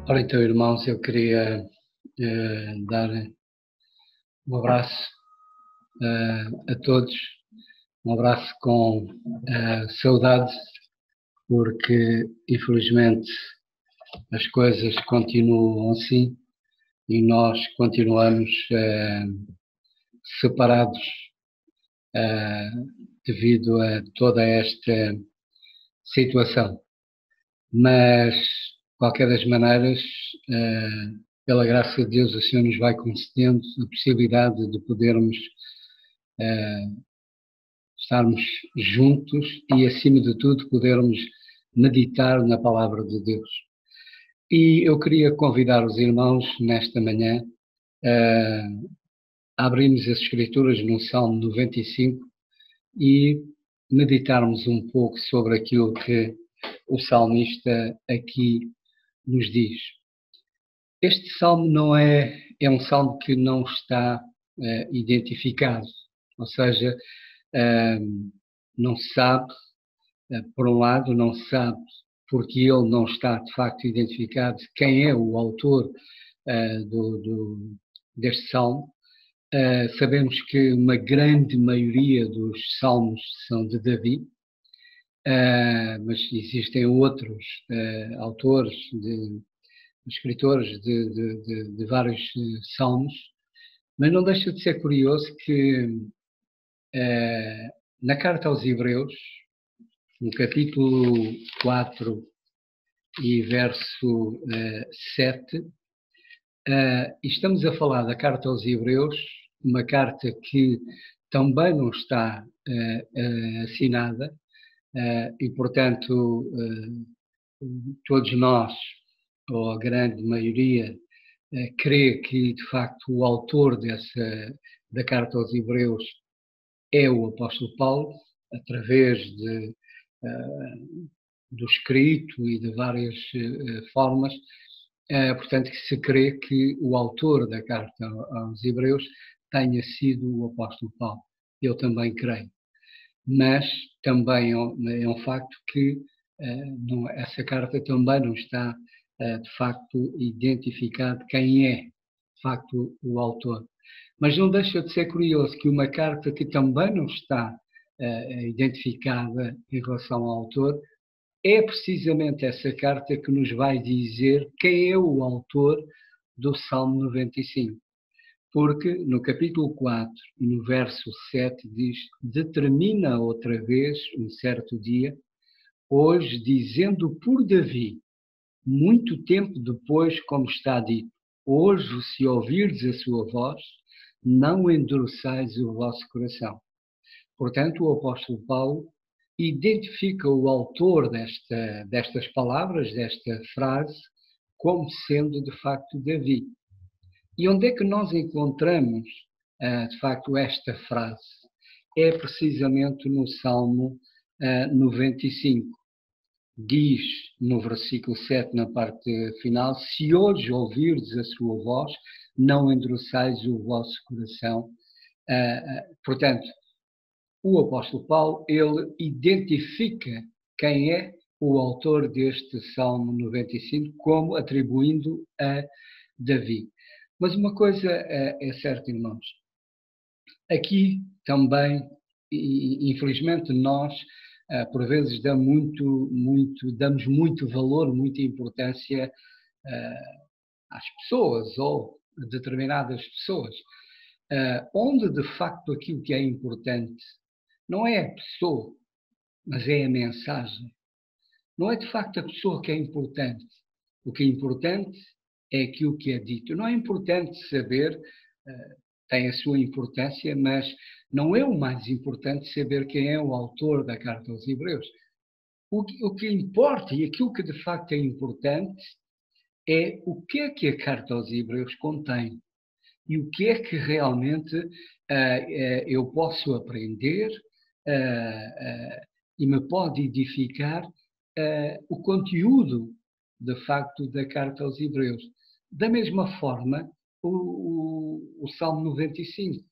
Ora então, irmãos, eu queria dar um abraço a todos, um abraço com saudade, porque infelizmente as coisas continuam assim e nós continuamos separados devido a toda esta situação. Mas, de qualquer das maneiras, pela graça de Deus, o Senhor nos vai concedendo a possibilidade de podermos estarmos juntos e, acima de tudo, podermos meditar na Palavra de Deus. E eu queria convidar os irmãos, nesta manhã, a abrirmos as Escrituras no Salmo 95 e meditarmos um pouco sobre aquilo que o salmista aqui nos diz. Este salmo não é um salmo que não está identificado, ou seja, não se sabe, por um lado, não se sabe porque ele não está de facto identificado quem é o autor deste salmo. Sabemos que uma grande maioria dos salmos são de Davi, mas existem outros autores, escritores de vários salmos, mas não deixa de ser curioso que na carta aos Hebreus, no capítulo 4 e verso 7, estamos a falar da carta aos Hebreus, uma carta que também não está assinada, e, portanto, todos nós, ou a grande maioria, crê que, de facto, o autor da carta aos Hebreus é o apóstolo Paulo, através do escrito e de várias formas. Portanto, que se crê que o autor da carta aos Hebreus tenha sido o apóstolo Paulo. Eu também creio. Mas também é um facto que essa carta também não está, de facto, identificado quem é, de facto, o autor. Mas não deixa de ser curioso que uma carta que também não está identificada em relação ao autor é precisamente essa carta que nos vai dizer quem é o autor do Salmo 95. Porque no capítulo 4 e no verso 7 diz: determina outra vez um certo dia, hoje, dizendo por Davi, muito tempo depois, como está dito, hoje, se ouvirdes a sua voz, não endureçais o vosso coração. Portanto, o apóstolo Paulo identifica o autor destas palavras, desta frase, como sendo, de facto, Davi. E onde é que nós encontramos, de facto, esta frase? É precisamente no Salmo 95. Diz, no versículo 7, na parte final, se hoje ouvirdes a sua voz, não endureçais o vosso coração. Portanto, o apóstolo Paulo, ele identifica quem é o autor deste Salmo 95, como atribuindo a Davi. Mas uma coisa é certa, irmãos. Aqui também, infelizmente, nós, por vezes, damos muito valor, muita importância às pessoas ou a determinadas pessoas, onde, de facto, aquilo que é importante não é a pessoa, mas é a mensagem. Não é, de facto, a pessoa que é importante. O que é importante é aquilo que é dito. Não é importante saber, tem a sua importância, mas não é o mais importante saber quem é o autor da carta aos Hebreus. O que importa e aquilo que de facto é importante é o que é que a carta aos Hebreus contém e o que é que realmente eu posso aprender e me pode edificar o conteúdo, de facto, da carta aos Hebreus. Da mesma forma, o Salmo 95.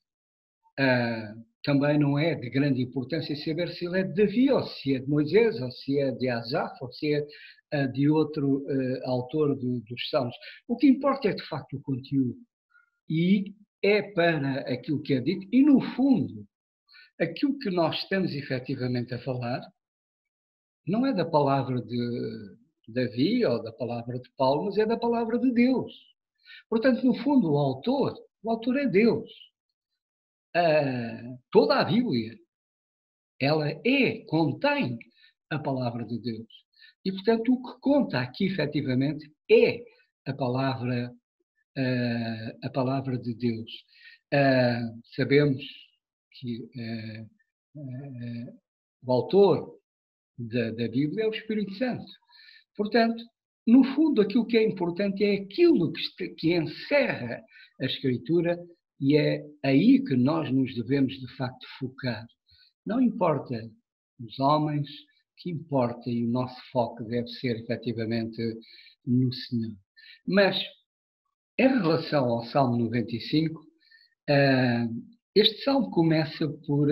também não é de grande importância saber se ele é de Davi, ou se é de Moisés, ou se é de Asaf, ou se é de outro autor dos Salmos. O que importa é, de facto, o conteúdo. E é para aquilo que é dito. E, no fundo, aquilo que nós estamos efetivamente a falar não é da palavra de Davi ou da palavra de Paulo, mas é da palavra de Deus. Portanto, no fundo, o autor é Deus. Toda a Bíblia, ela contém a palavra de Deus. E, portanto, o que conta aqui, efetivamente, é a palavra de Deus. Sabemos que o autor da Bíblia é o Espírito Santo. Portanto, no fundo, aquilo que é importante é aquilo que encerra a Escritura, e é aí que nós nos devemos, de facto, focar. Não importa os homens, o que importa e o nosso foco deve ser, efetivamente, no Senhor. Mas, em relação ao Salmo 95, este Salmo começa por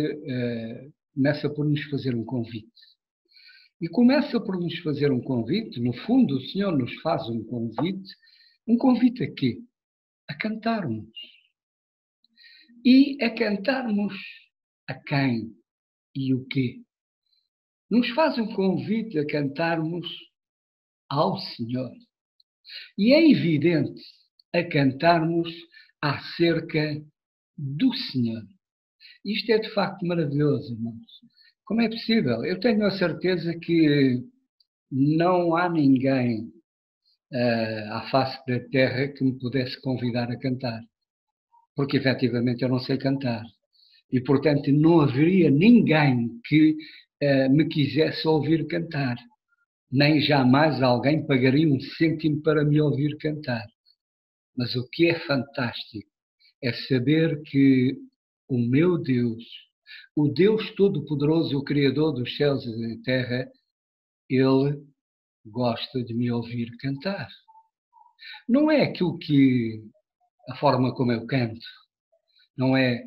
nos fazer um convite. E começa por nos fazer um convite, no fundo, o Senhor nos faz um convite a quê? A cantarmos. E a cantarmos a quem e o quê? Nos faz um convite a cantarmos ao Senhor. E é evidente a cantarmos acerca do Senhor. Isto é de facto maravilhoso, irmãos. Como é possível? Eu tenho a certeza que não há ninguém à face da terra que me pudesse convidar a cantar. Porque efetivamente eu não sei cantar. E portanto não haveria ninguém que me quisesse ouvir cantar. Nem jamais alguém pagaria um cêntimo para me ouvir cantar. Mas o que é fantástico é saber que o meu Deus, o Deus Todo-Poderoso, o Criador dos céus e da terra, Ele gosta de me ouvir cantar. Não é aquilo a forma como eu canto, não é,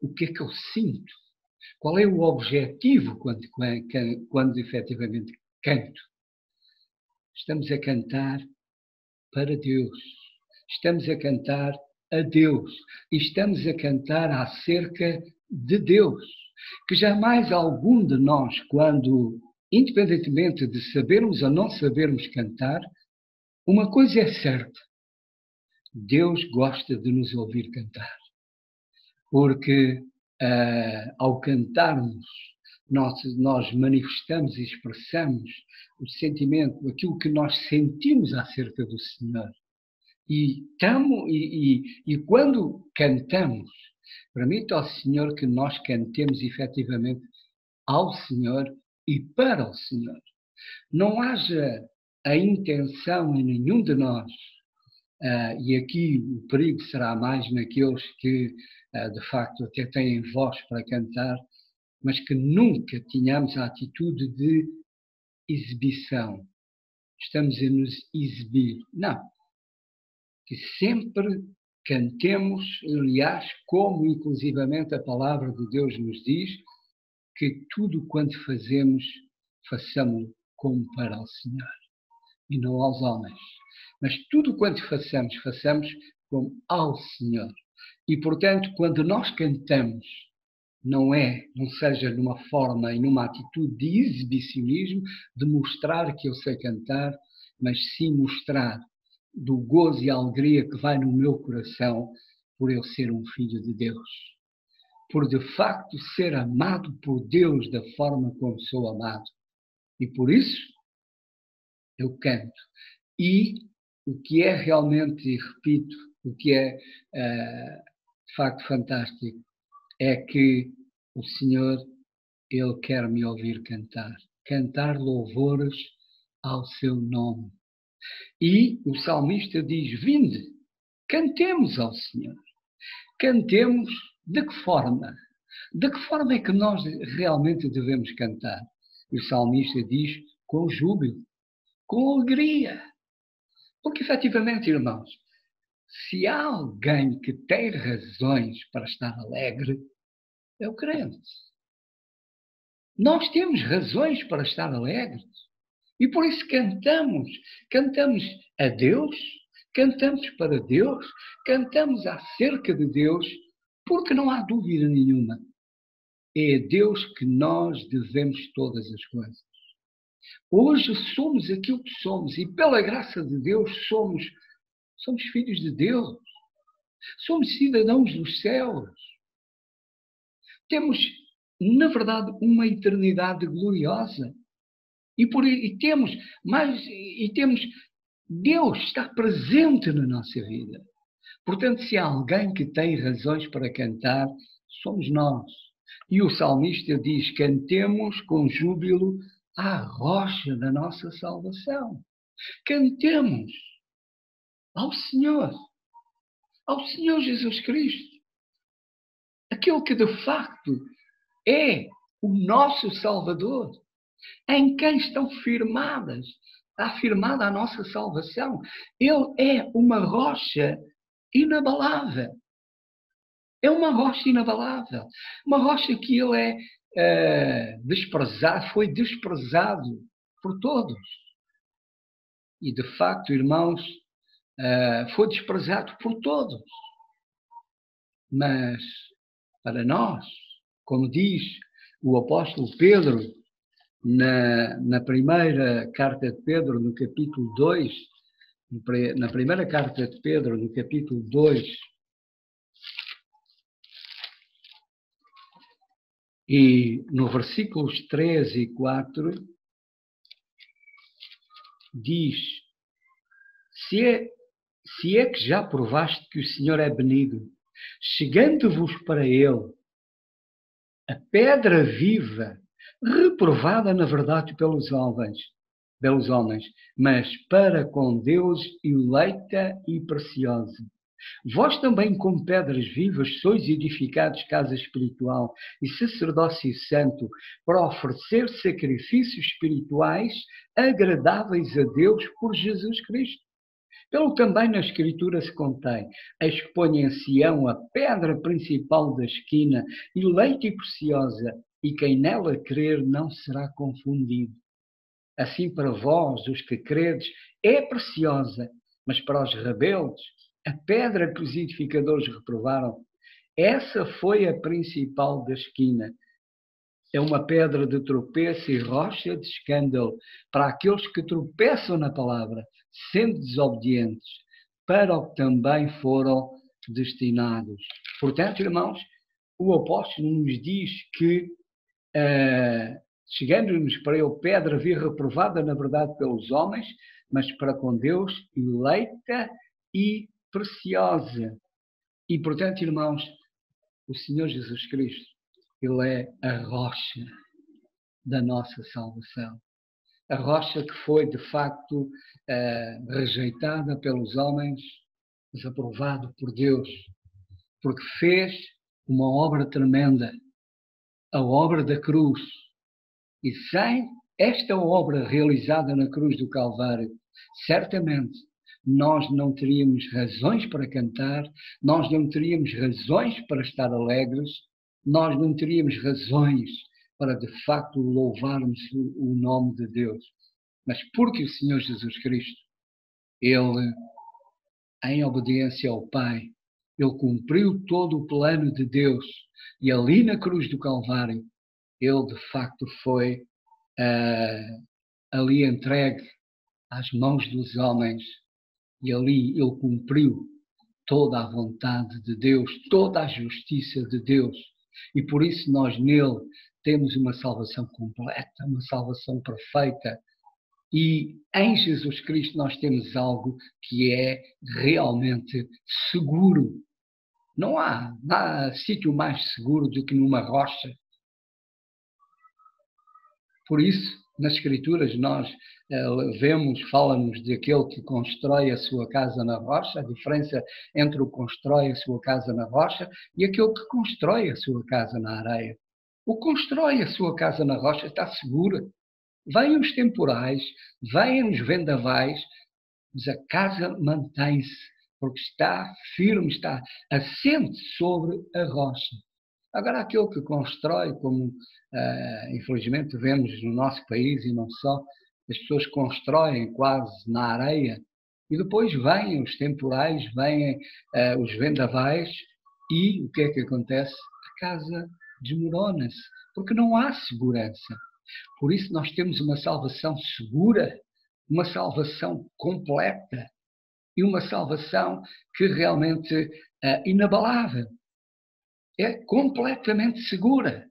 o que é que eu sinto, qual é o objetivo quando efetivamente canto. Estamos a cantar para Deus, estamos a cantar a Deus, e estamos a cantar acerca de Deus, que jamais algum de nós, quando, independentemente de sabermos ou não sabermos cantar, uma coisa é certa: Deus gosta de nos ouvir cantar. Porque ao cantarmos, nós manifestamos e expressamos o sentimento, aquilo que nós sentimos acerca do Senhor. E quando cantamos, permita ao Senhor que nós cantemos efetivamente ao Senhor e para o Senhor. Não haja a intenção em nenhum de nós, e aqui o perigo será mais naqueles que, de facto, até têm voz para cantar, mas que nunca tenhamos a atitude de exibição. Estamos a nos exibir. Não. Que sempre cantemos, aliás, como inclusivamente a palavra de Deus nos diz, que tudo quanto fazemos, façamos como para o Senhor e não aos homens. Mas tudo quanto façamos como ao Senhor. E, portanto, quando nós cantamos, não seja numa forma e numa atitude de exibicionismo, de mostrar que eu sei cantar, mas sim mostrar do gozo e alegria que vai no meu coração por eu ser um filho de Deus. Por de facto ser amado por Deus da forma como sou amado. E por isso eu canto. E o que é realmente, e repito, o que é de facto fantástico, é que o Senhor, Ele quer me ouvir cantar. Cantar louvores ao seu nome. E o salmista diz: vinde, cantemos ao Senhor. Cantemos de que forma? De que forma é que nós realmente devemos cantar? E o salmista diz: com júbilo, com alegria. Porque, efetivamente, irmãos, se há alguém que tem razões para estar alegre, É o crente. Nós temos razões para estar alegres. E por isso cantamos. Cantamos a Deus, cantamos para Deus, cantamos acerca de Deus, porque não há dúvida nenhuma. É a Deus que nós devemos todas as coisas. Hoje somos aquilo que somos e pela graça de Deus somos filhos de Deus. Somos cidadãos dos céus. Temos, na verdade, uma eternidade gloriosa. E temos Deus está presente na nossa vida. Portanto, se há alguém que tem razões para cantar, somos nós. E o salmista diz: cantemos com júbilo à rocha da nossa salvação. Cantemos ao Senhor Jesus Cristo, aquele que de facto é o nosso Salvador, em quem está firmada a nossa salvação. Ele é uma rocha inabalável. É uma rocha inabalável. Uma rocha que ele foi desprezado por todos. E, de facto, irmãos, foi desprezado por todos. Mas, para nós, como diz o apóstolo Pedro, na primeira carta de Pedro, no capítulo 2, na primeira carta de Pedro, no capítulo 2, e no versículos 3 e 4, diz: se é que já provaste que o Senhor é benigno, chegando-vos para Ele, a pedra viva, reprovada na verdade pelos homens, mas para com Deus eleita e preciosa. Vós também, como pedras vivas, sois edificados casa espiritual e sacerdócio santo, para oferecer sacrifícios espirituais agradáveis a Deus por Jesus Cristo. Pelo também na Escritura se contém: eis que põe em Sião a pedra principal da esquina, eleita e preciosa, e quem nela crer não será confundido. Assim para vós, os que credes, é preciosa, mas para os rebeldes, a pedra que os edificadores reprovaram, essa foi a principal da esquina. É uma pedra de tropeço e rocha de escândalo para aqueles que tropeçam na palavra, sendo desobedientes, para o que também foram destinados. Portanto, irmãos, o apóstolo nos diz que, chegando-nos para ele, pedra vir reprovada, na verdade, pelos homens, mas para com Deus, eleita e preciosa. E, portanto, irmãos, o Senhor Jesus Cristo, Ele é a rocha da nossa salvação. A rocha que foi, de facto, rejeitada pelos homens, mas aprovado por Deus, porque fez uma obra tremenda, a obra da cruz. E sem esta obra realizada na cruz do Calvário, certamente nós não teríamos razões para cantar, nós não teríamos razões para estar alegres, nós não teríamos razões para, de facto, louvarmos o nome de Deus. Mas porque o Senhor Jesus Cristo, Ele, em obediência ao Pai, Ele cumpriu todo o plano de Deus, e ali na cruz do Calvário, Ele, de facto, foi ali entregue às mãos dos homens, e ali Ele cumpriu toda a vontade de Deus, toda a justiça de Deus. E por isso nós nele temos uma salvação completa, uma salvação perfeita. E em Jesus Cristo nós temos algo que é realmente seguro. Não há sítio mais seguro do que numa rocha. Por isso, nas Escrituras nós fala-nos daquele que constrói a sua casa na rocha, a diferença entre o que constrói a sua casa na rocha e aquele que constrói a sua casa na areia. O que constrói a sua casa na rocha está seguro. Vêm os temporais, vêm os vendavais, mas a casa mantém-se, porque está firme, está assente sobre a rocha. Agora, aquele que constrói, como infelizmente vemos no nosso país e não só, as pessoas constroem quase na areia e depois vêm os temporais, vêm os vendavais e o que é que acontece? A casa desmorona-se, porque não há segurança. Por isso nós temos uma salvação segura, uma salvação completa e uma salvação que realmente é inabalável. É completamente segura.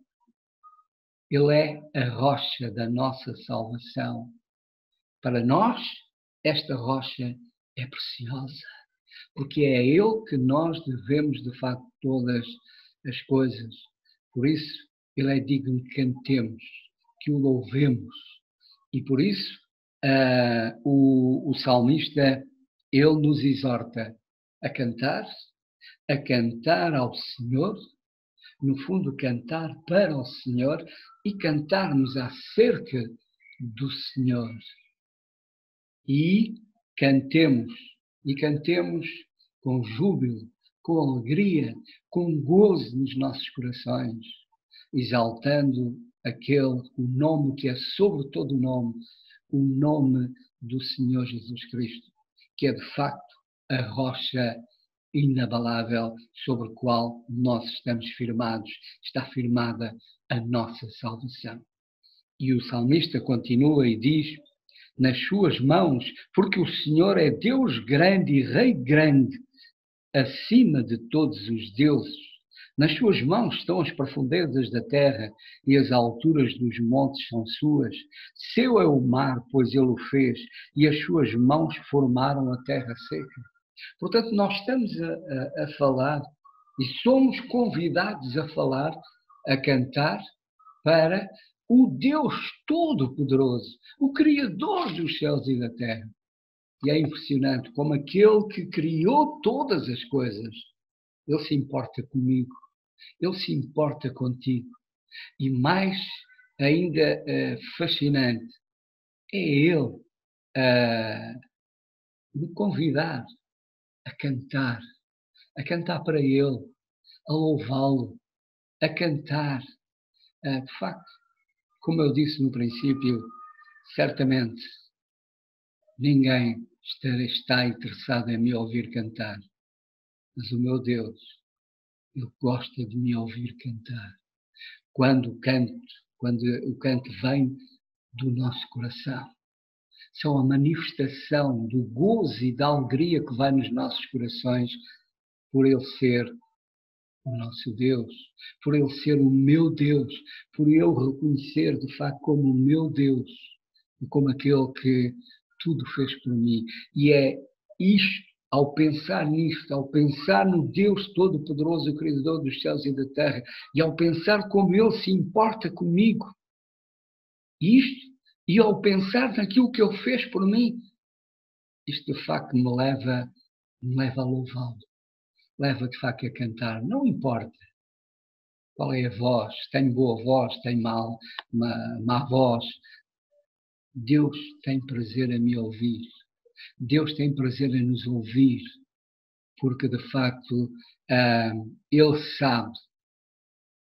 Ele é a rocha da nossa salvação. Para nós, esta rocha é preciosa, porque é a Ele que nós devemos, de facto, todas as coisas. Por isso, Ele é digno que cantemos, que o louvemos. E por isso, o salmista, ele nos exorta a cantar ao Senhor, no fundo, cantar para o Senhor e cantarmos acerca do Senhor. E cantemos com júbilo, com alegria, com gozo nos nossos corações, exaltando o nome que é sobre todo o nome, o nome do Senhor Jesus Cristo, que é de facto a rocha inabalável sobre a qual nós estamos firmados, está firmada a nossa salvação. E o salmista continua e diz: nas suas mãos, porque o Senhor é Deus grande e Rei grande, acima de todos os deuses. Nas suas mãos estão as profundezas da terra e as alturas dos montes são suas. Seu é o mar, pois ele o fez, e as suas mãos formaram a terra seca. Portanto, nós estamos a falar e somos convidados a falar, a cantar para o Deus Todo-Poderoso, o Criador dos céus e da terra. E é impressionante como aquele que criou todas as coisas, ele se importa comigo, ele se importa contigo. E mais ainda fascinante, é ele me convidar a cantar para ele, a louvá-lo, a cantar. De facto, como eu disse no princípio, certamente ninguém está interessado em me ouvir cantar, mas o meu Deus, Ele gosta de me ouvir cantar. Quando o canto vem do nosso coração, são a manifestação do gozo e da alegria que vai nos nossos corações por Ele ser o nosso Deus, por Ele ser o meu Deus, por eu reconhecer de facto como o meu Deus e como aquele que tudo fez por mim. E é isto, ao pensar nisto, ao pensar no Deus Todo-Poderoso, o Criador dos céus e da terra, e ao pensar como Ele se importa comigo, isto, e ao pensar naquilo que Ele fez por mim, isto de facto me leva a louvá-lo, leva de facto a cantar. Não importa qual é a voz, tenho boa voz, tenho má voz. Deus tem prazer em me ouvir. Deus tem prazer em nos ouvir, porque de facto Ele sabe,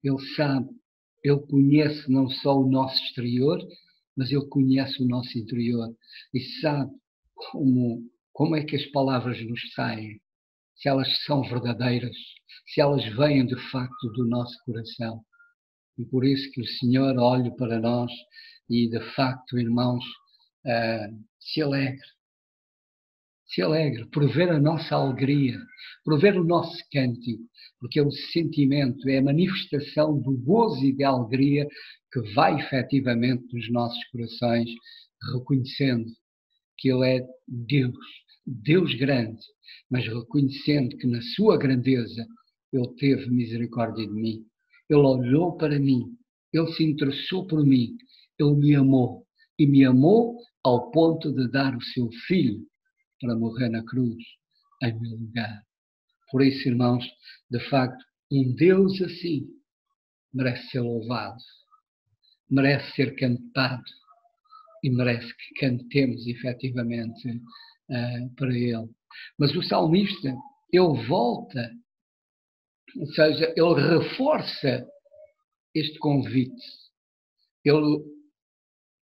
Ele conhece não só o nosso exterior, mas Ele conhece o nosso interior e sabe como é que as palavras nos saem, se elas são verdadeiras, se elas vêm de facto do nosso coração. E por isso que o Senhor olhe para nós e de facto, irmãos, se alegre por ver a nossa alegria, por ver o nosso cântico, porque é o sentimento, é a manifestação do gozo e da alegria que vai efetivamente nos nossos corações, reconhecendo que Ele é Deus grande, mas reconhecendo que na sua grandeza Ele teve misericórdia de mim, Ele olhou para mim, Ele se interessou por mim, Ele me amou, e me amou ao ponto de dar o seu Filho para morrer na cruz, em meu lugar. Por isso, irmãos, de facto, um Deus assim merece ser louvado, merece ser cantado e merece que cantemos efetivamente para Ele. Mas o salmista, ele volta Ou seja, ele reforça este convite. Ele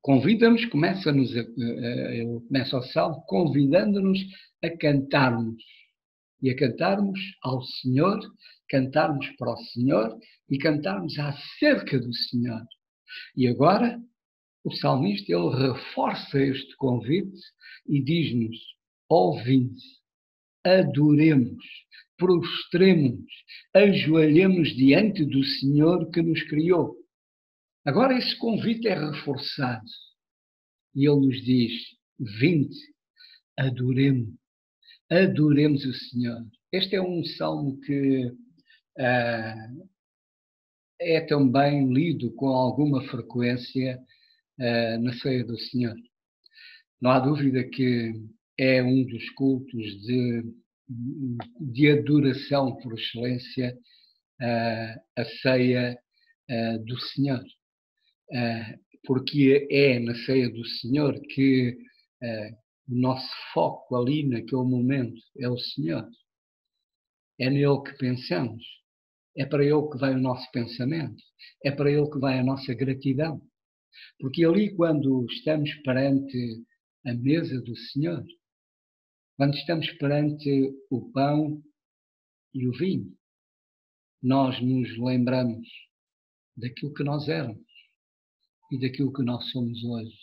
convida-nos, ele começa o salmo convidando-nos a cantarmos. E a cantarmos ao Senhor, cantarmos para o Senhor e cantarmos acerca do Senhor. E agora, o salmista, ele reforça este convite e diz-nos, ouvinte, adoremos, prostremos, ajoelhemos diante do Senhor que nos criou. Agora esse convite é reforçado e ele nos diz, vinde, adoremos, adoremos o Senhor. Este é um salmo que é também lido com alguma frequência na ceia do Senhor. Não há dúvida que é um dos cultos de adoração por excelência, a ceia do Senhor. Porque é na ceia do Senhor que o nosso foco ali naquele momento é o Senhor. É nele que pensamos. É para ele que vai o nosso pensamento. É para ele que vai a nossa gratidão. Porque ali, quando estamos perante a mesa do Senhor, quando estamos perante o pão e o vinho, nós nos lembramos daquilo que nós éramos e daquilo que nós somos hoje.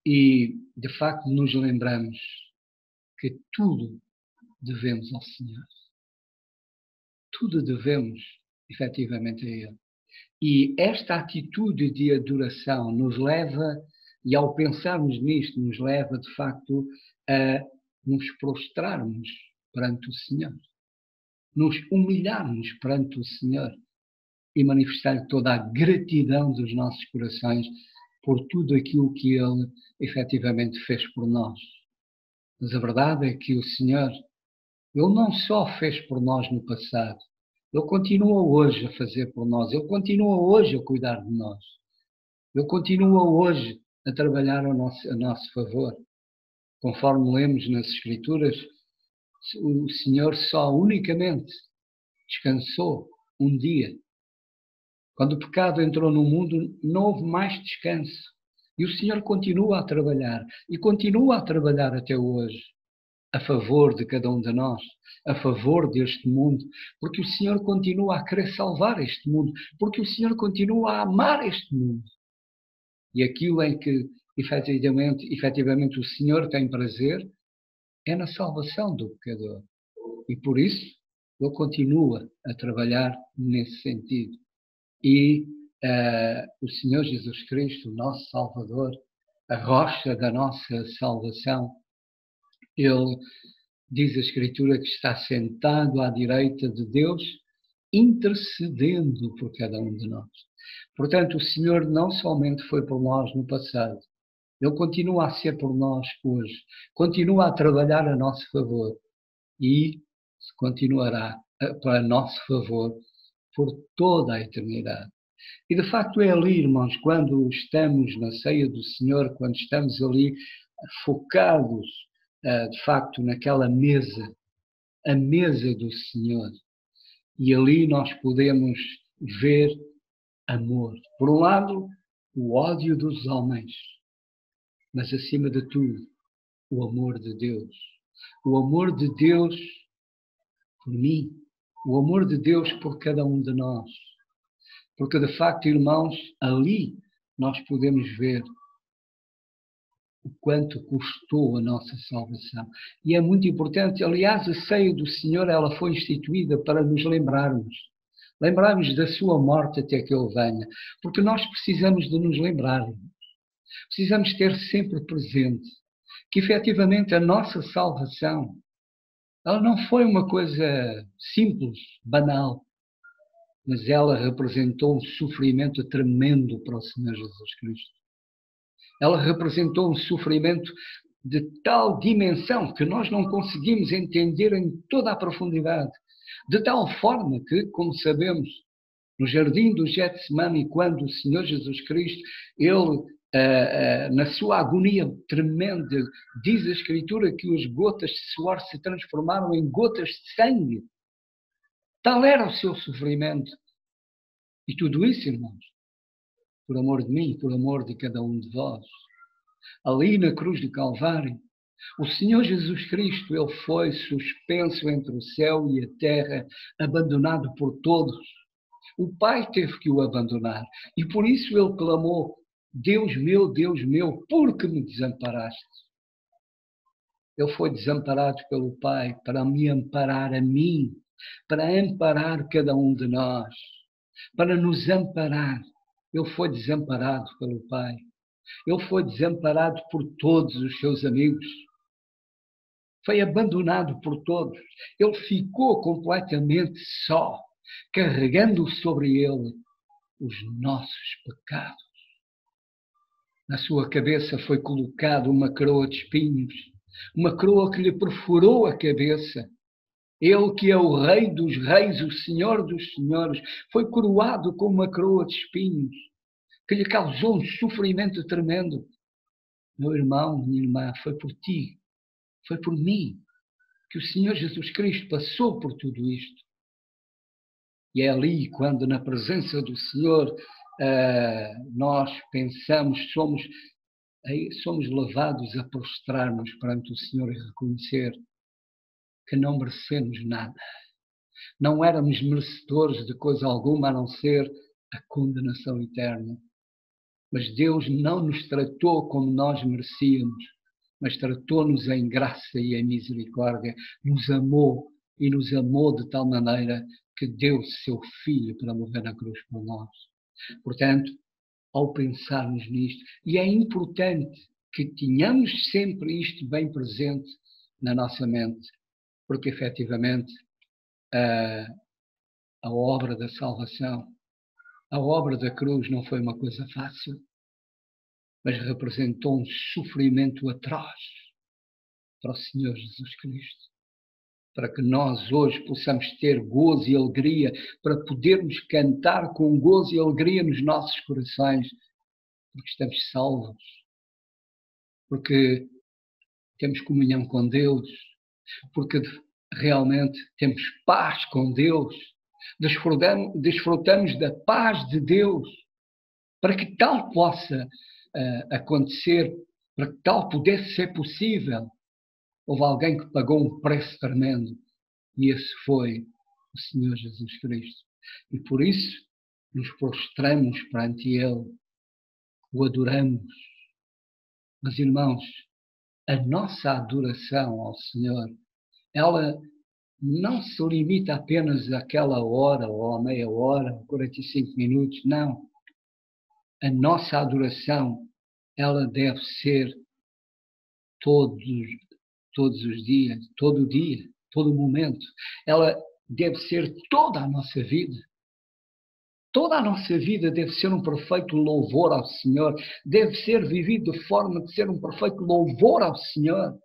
E, de facto, nos lembramos que tudo devemos ao Senhor. Tudo devemos, efetivamente, a Ele. E esta atitude de adoração nos leva, e ao pensarmos nisto, nos leva, de facto, a nos prostrarmos perante o Senhor. Nos humilharmos perante o Senhor e manifestar toda a gratidão dos nossos corações por tudo aquilo que Ele efetivamente fez por nós. Mas a verdade é que o Senhor, Ele não só fez por nós no passado, Ele continua hoje a fazer por nós, Ele continua hoje a cuidar de nós, Ele continua hoje a trabalhar a nosso favor. Conforme lemos nas Escrituras, o Senhor só unicamente descansou um dia. Quando o pecado entrou no mundo, não houve mais descanso. E o Senhor continua a trabalhar, e continua a trabalhar até hoje, a favor de cada um de nós, a favor deste mundo, porque o Senhor continua a querer salvar este mundo, porque o Senhor continua a amar este mundo. E aquilo em que, efetivamente o Senhor tem prazer, é na salvação do pecador. E por isso, Ele continua a trabalhar nesse sentido. E o Senhor Jesus Cristo, o nosso Salvador, a rocha da nossa salvação, Ele diz a Escritura que está sentado à direita de Deus, intercedendo por cada um de nós. Portanto, o Senhor não somente foi por nós no passado, Ele continua a ser por nós hoje, continua a trabalhar a nosso favor e continuará para nosso favor por toda a eternidade. E de facto é ali, irmãos, quando estamos na ceia do Senhor, quando estamos ali focados, de facto, naquela mesa, a mesa do Senhor, e ali nós podemos ver amor. Por um lado, o ódio dos homens, mas acima de tudo, o amor de Deus. O amor de Deus por mim, o amor de Deus por cada um de nós. Porque, de facto, irmãos, ali nós podemos ver o quanto custou a nossa salvação. E é muito importante, aliás, a ceia do Senhor, ela foi instituída para nos lembrarmos da sua morte até que Ele venha. Porque nós precisamos de nos lembrar, precisamos ter sempre presente que, efetivamente, a nossa salvação, ela não foi uma coisa simples, banal, mas ela representou um sofrimento tremendo para o Senhor Jesus Cristo. Ela representou um sofrimento de tal dimensão que nós não conseguimos entender em toda a profundidade. De tal forma que, como sabemos, no jardim do Getsemane, quando o Senhor Jesus Cristo, Ele, na sua agonia tremenda, diz a Escritura que as gotas de suor se transformaram em gotas de sangue. Tal era o seu sofrimento. E tudo isso, irmãos, por amor de mim, por amor de cada um de vós. Ali na cruz do Calvário, o Senhor Jesus Cristo, ele foi suspenso entre o céu e a terra, abandonado por todos. O Pai teve que o abandonar. E por isso ele clamou: Deus meu, por que me desamparaste? Ele foi desamparado pelo Pai para me amparar a mim, para amparar cada um de nós, para nos amparar. Ele foi desamparado pelo Pai. Ele foi desamparado por todos os seus amigos. Foi abandonado por todos. Ele ficou completamente só, carregando sobre ele os nossos pecados. Na sua cabeça foi colocada uma coroa de espinhos, uma coroa que lhe perfurou a cabeça. Ele que é o Rei dos Reis, o Senhor dos Senhores, foi coroado com uma coroa de espinhos, que lhe causou um sofrimento tremendo. Meu irmão, minha irmã, foi por ti, foi por mim, que o Senhor Jesus Cristo passou por tudo isto. E é ali quando, na presença do Senhor, nós pensamos, somos levados a prostrar-nos perante o Senhor e reconhecer que não merecemos nada. Não éramos merecedores de coisa alguma a não ser a condenação eterna. Mas Deus não nos tratou como nós merecíamos, mas tratou-nos em graça e em misericórdia. Nos amou e nos amou de tal maneira que deu seu Filho para morrer na cruz por nós. Portanto, ao pensarmos nisto, e é importante que tenhamos sempre isto bem presente na nossa mente, porque efetivamente a obra da salvação, a obra da cruz não foi uma coisa fácil, mas representou um sofrimento atroz para o Senhor Jesus Cristo, para que nós hoje possamos ter gozo e alegria, para podermos cantar com gozo e alegria nos nossos corações, porque estamos salvos, porque temos comunhão com Deus, porque realmente temos paz com Deus, desfrutamos da paz de Deus, para que tal possa acontecer, para que tal pudesse ser possível. Houve alguém que pagou um preço tremendo, e esse foi o Senhor Jesus Cristo. E por isso nos prostramos perante Ele, o adoramos. Mas, irmãos, a nossa adoração ao Senhor, ela não se limita apenas àquela hora, ou à meia hora, 45 minutos, não. A nossa adoração, ela deve ser todos os dias, todo dia, todo momento. Ela deve ser toda a nossa vida. Toda a nossa vida deve ser um perfeito louvor ao Senhor, deve ser vivido de forma de ser um perfeito louvor ao Senhor.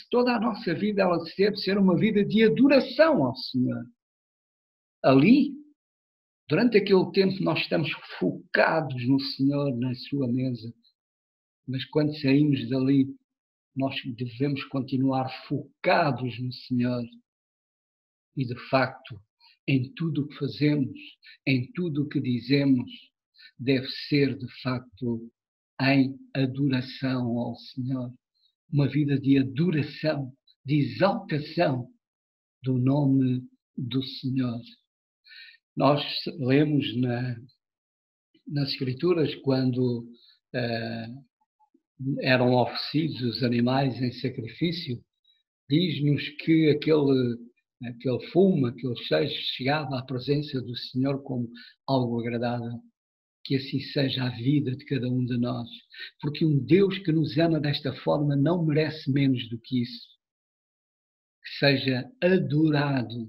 Toda a nossa vida ela deve ser uma vida de adoração ao Senhor. Ali, durante aquele tempo, nós estamos focados no Senhor, na sua mesa. Mas quando saímos dali, nós devemos continuar focados no Senhor. E, de facto, em tudo o que fazemos, em tudo o que dizemos, deve ser, de facto, em adoração ao Senhor. Uma vida de adoração, de exaltação do nome do Senhor. Nós lemos nas Escrituras, quando eram oferecidos os animais em sacrifício, diz-nos que aquele fumo, aquele cheiro chegava à presença do Senhor como algo agradável. Que assim seja a vida de cada um de nós, porque um Deus que nos ama desta forma não merece menos do que isso. Que seja adorado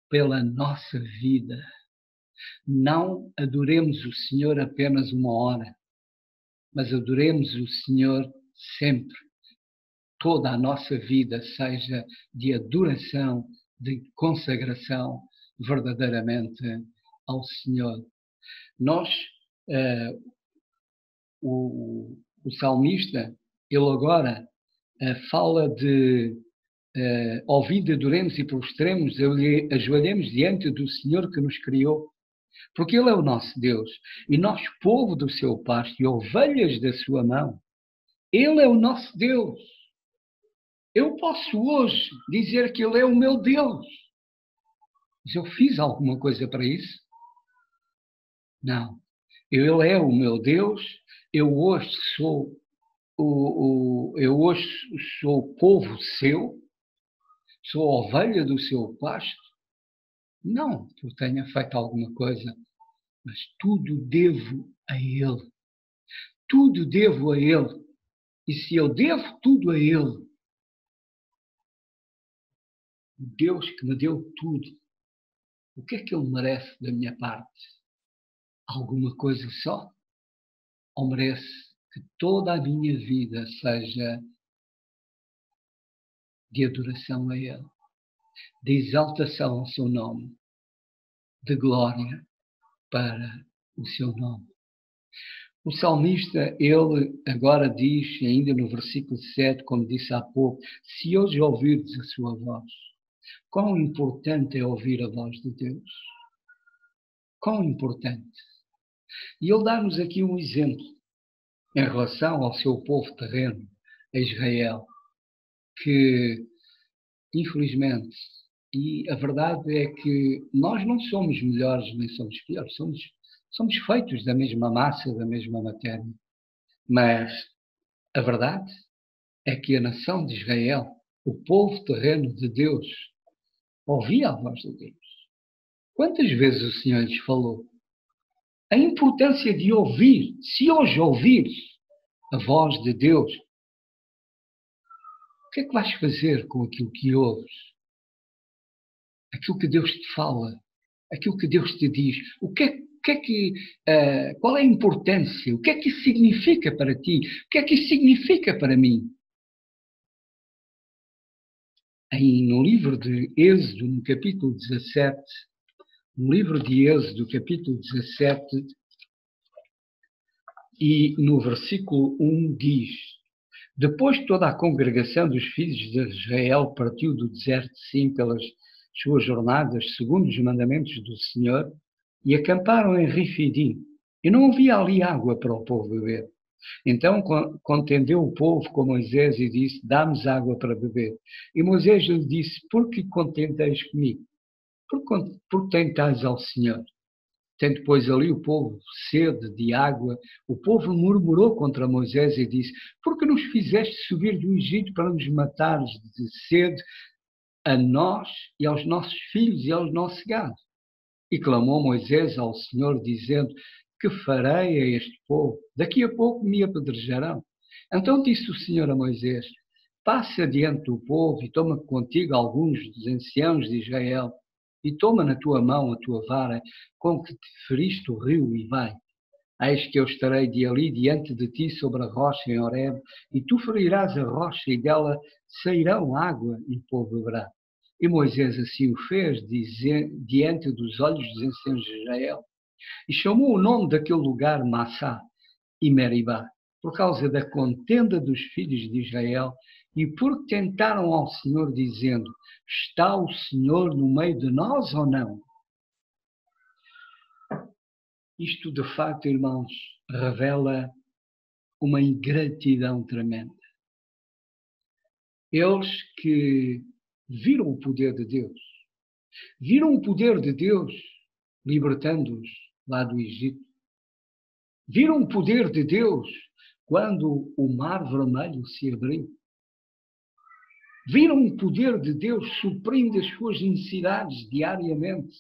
pela nossa vida. Não adoremos o Senhor apenas uma hora, mas adoremos o Senhor sempre. Toda a nossa vida seja de adoração, de consagração verdadeiramente ao Senhor. Nós, o salmista, ele agora fala de Ouvide, adoremos e prostremos, ajoelhemos diante do Senhor que nos criou, porque Ele é o nosso Deus, e nós, povo do seu pasto e ovelhas da sua mão. Ele é o nosso Deus. Eu posso hoje dizer que Ele é o meu Deus. Mas eu fiz alguma coisa para isso? Não. Ele é o meu Deus, eu hoje sou o povo seu, sou ovelha do seu pasto. Não que eu tenha feito alguma coisa, mas tudo devo a Ele. Tudo devo a Ele. E se eu devo tudo a Ele, o Deus que me deu tudo, o que é que Ele merece da minha parte? Alguma coisa só? Ou merece que toda a minha vida seja de adoração a Ele, de exaltação ao seu nome, de glória para o seu nome? O salmista, ele agora diz, ainda no versículo 7, como disse há pouco, se hoje ouvirdes a sua voz, quão importante é ouvir a voz de Deus. Quão importante. E ele dá-nos aqui um exemplo em relação ao seu povo terreno, a Israel, que, infelizmente, e a verdade é que nós não somos melhores nem somos piores, somos feitos da mesma massa, da mesma matéria. Mas a verdade é que a nação de Israel, o povo terreno de Deus, ouvia a voz de Deus. Quantas vezes o Senhor lhes falou? A importância de ouvir, se hoje ouvires a voz de Deus, o que é que vais fazer com aquilo que ouves? Aquilo que Deus te fala, aquilo que Deus te diz, qual é a importância? O que é que isso significa para ti? O que é que isso significa para mim? No livro de Êxodo, no capítulo 17, no livro de Êxodo, capítulo 17, e no versículo 1 diz: depois toda a congregação dos filhos de Israel partiu do deserto de Sim pelas suas jornadas, segundo os mandamentos do Senhor, e acamparam em Refidim. E não havia ali água para o povo beber. Então contendeu o povo com Moisés e disse: dá-nos água para beber. E Moisés lhe disse: por que contenteis comigo? Porque tentais ao Senhor. Tendo, pois, ali o povo sede de água, o povo murmurou contra Moisés e disse: por que nos fizeste subir do Egito para nos matares de sede a nós e aos nossos filhos e aos nossos gado? E clamou Moisés ao Senhor, dizendo: que farei a este povo? Daqui a pouco me apedrejarão. Então disse o Senhor a Moisés: passa diante do povo e toma contigo alguns dos anciãos de Israel, e toma na tua mão a tua vara com que te feriste o rio e vai. Eis que eu estarei de ali diante de ti sobre a rocha em Horebe, e tu ferirás a rocha e dela sairão água e o povo beberá. E Moisés assim o fez diante dos olhos dos anciãos de Israel. E chamou o nome daquele lugar Massá e Meribá, por causa da contenda dos filhos de Israel, e porque tentaram ao Senhor, dizendo: está o Senhor no meio de nós ou não? Isto, de facto, irmãos, revela uma ingratidão tremenda. Eles que viram o poder de Deus, viram o poder de Deus libertando-os lá do Egito, viram o poder de Deus quando o Mar Vermelho se abriu, viram o poder de Deus suprindo as suas necessidades diariamente,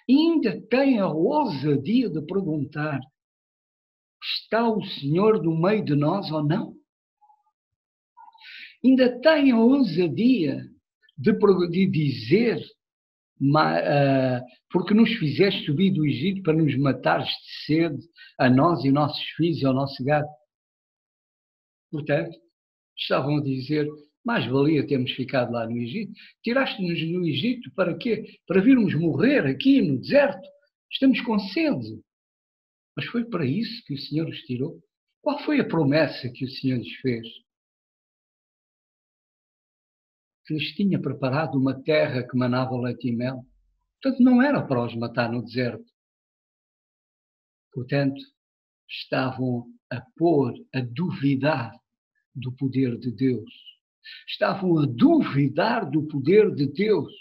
e ainda têm a ousadia de perguntar: está o Senhor no meio de nós ou não? Ainda têm a ousadia de dizer: porque nos fizeste subir do Egito para nos matares de sede, a nós e nossos filhos e ao nosso gado. Portanto, estavam a dizer: mais valia termos ficado lá no Egito. Tiraste-nos no Egito para quê? Para virmos morrer aqui no deserto. Estamos com sede. Mas foi para isso que o Senhor os tirou? Qual foi a promessa que o Senhor lhes fez? que lhes tinha preparado uma terra que manava leite e mel. Portanto, não era para os matar no deserto. Portanto, estavam a pôr, a duvidar do poder de Deus. Estavam a duvidar do poder de Deus.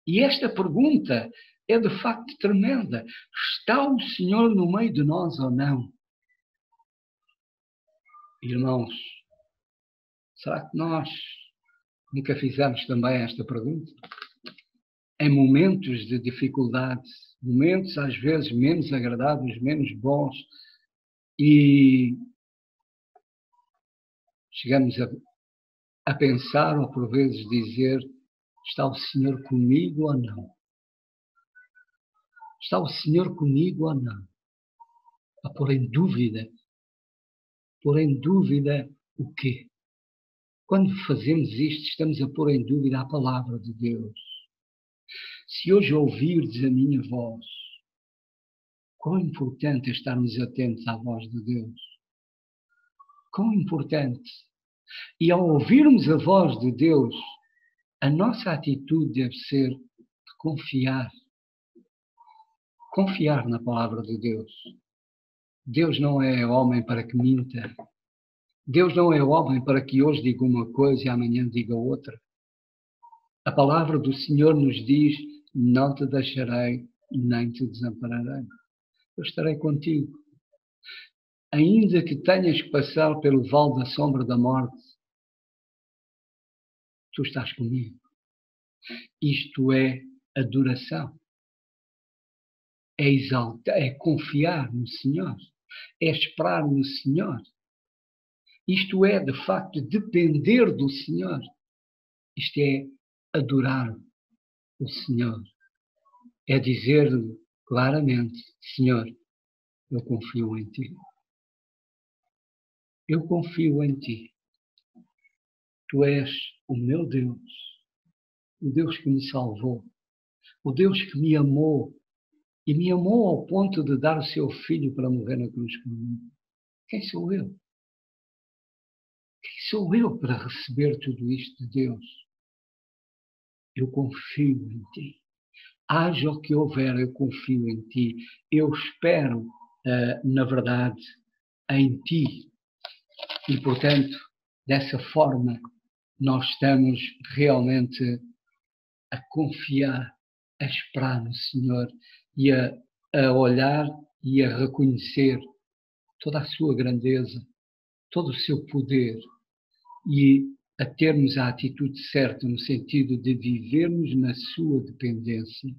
E esta pergunta é de facto tremenda. Está o Senhor no meio de nós ou não? Irmãos, será que nós nunca fizemos também esta pergunta? Em momentos de dificuldade, momentos às vezes menos agradáveis, menos bons, e chegamos a pensar ou por vezes dizer: está o Senhor comigo ou não? Está o Senhor comigo ou não? A pôr em dúvida. Pôr em dúvida o quê? Quando fazemos isto, estamos a pôr em dúvida a palavra de Deus. Se hoje ouvirdes a minha voz, quão importante é estarmos atentos à voz de Deus. Quão importante. E ao ouvirmos a voz de Deus, a nossa atitude deve ser de confiar. Confiar na palavra de Deus. Deus não é homem para que minta. Deus não é homem para que hoje diga uma coisa e amanhã diga outra. A palavra do Senhor nos diz: não te deixarei, nem te desampararei. Eu estarei contigo. Ainda que tenhas que passar pelo vale da sombra da morte, tu estás comigo. Isto é adoração. É exaltar, é confiar no Senhor. É esperar no Senhor. Isto é, de facto, depender do Senhor. Isto é adorar o Senhor. É dizer claramente: Senhor, eu confio em Ti. Eu confio em Ti. Tu és o meu Deus, o Deus que me salvou, o Deus que me amou, e me amou ao ponto de dar o seu Filho para morrer na cruz por mim. Quem sou eu? Quem sou eu para receber tudo isto de Deus? Eu confio em Ti. Haja o que houver, eu confio em Ti. Eu espero, na verdade, em Ti. E, portanto, dessa forma, nós estamos realmente a confiar, a esperar no Senhor e a olhar e a reconhecer toda a sua grandeza, todo o seu poder e a termos a atitude certa no sentido de vivermos na sua dependência,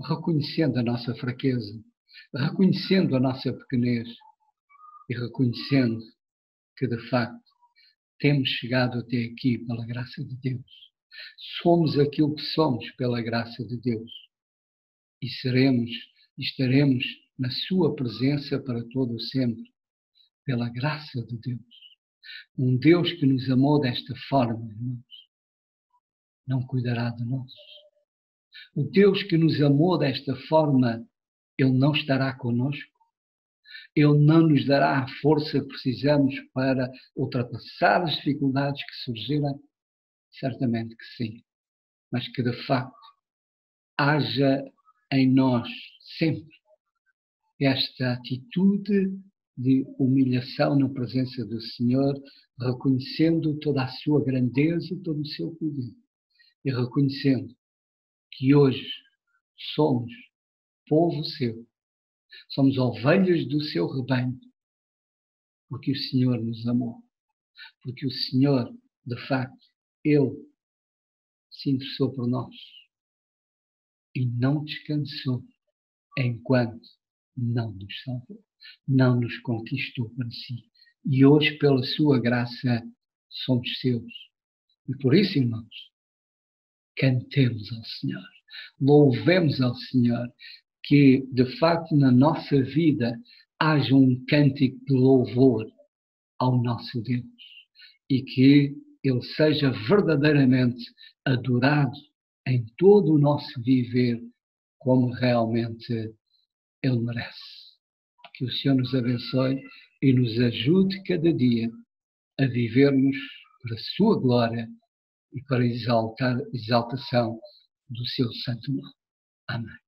reconhecendo a nossa fraqueza, reconhecendo a nossa pequenez e reconhecendo que, de facto, temos chegado até aqui pela graça de Deus. Somos aquilo que somos pela graça de Deus. E seremos e estaremos na sua presença para todo o sempre, pela graça de Deus. Um Deus que nos amou desta forma, irmãos, não cuidará de nós. O Deus que nos amou desta forma, Ele não estará conosco. Ele não nos dará a força que precisamos para ultrapassar as dificuldades que surgirem? Certamente que sim. Mas que, de facto, haja em nós sempre esta atitude de humilhação na presença do Senhor, reconhecendo toda a sua grandeza, todo o seu poder. E reconhecendo que hoje somos povo seu, somos ovelhas do seu rebanho, porque o Senhor nos amou, porque o Senhor, de facto, Ele se interessou por nós e não descansou enquanto não nos salvou, não nos conquistou para si. E hoje, pela sua graça, somos seus. E por isso, irmãos, cantemos ao Senhor, louvemos ao Senhor, que de facto na nossa vida haja um cântico de louvor ao nosso Deus e que Ele seja verdadeiramente adorado em todo o nosso viver como realmente Ele merece. Que o Senhor nos abençoe e nos ajude cada dia a vivermos para a sua glória e para a exaltação do seu santo nome. Amém.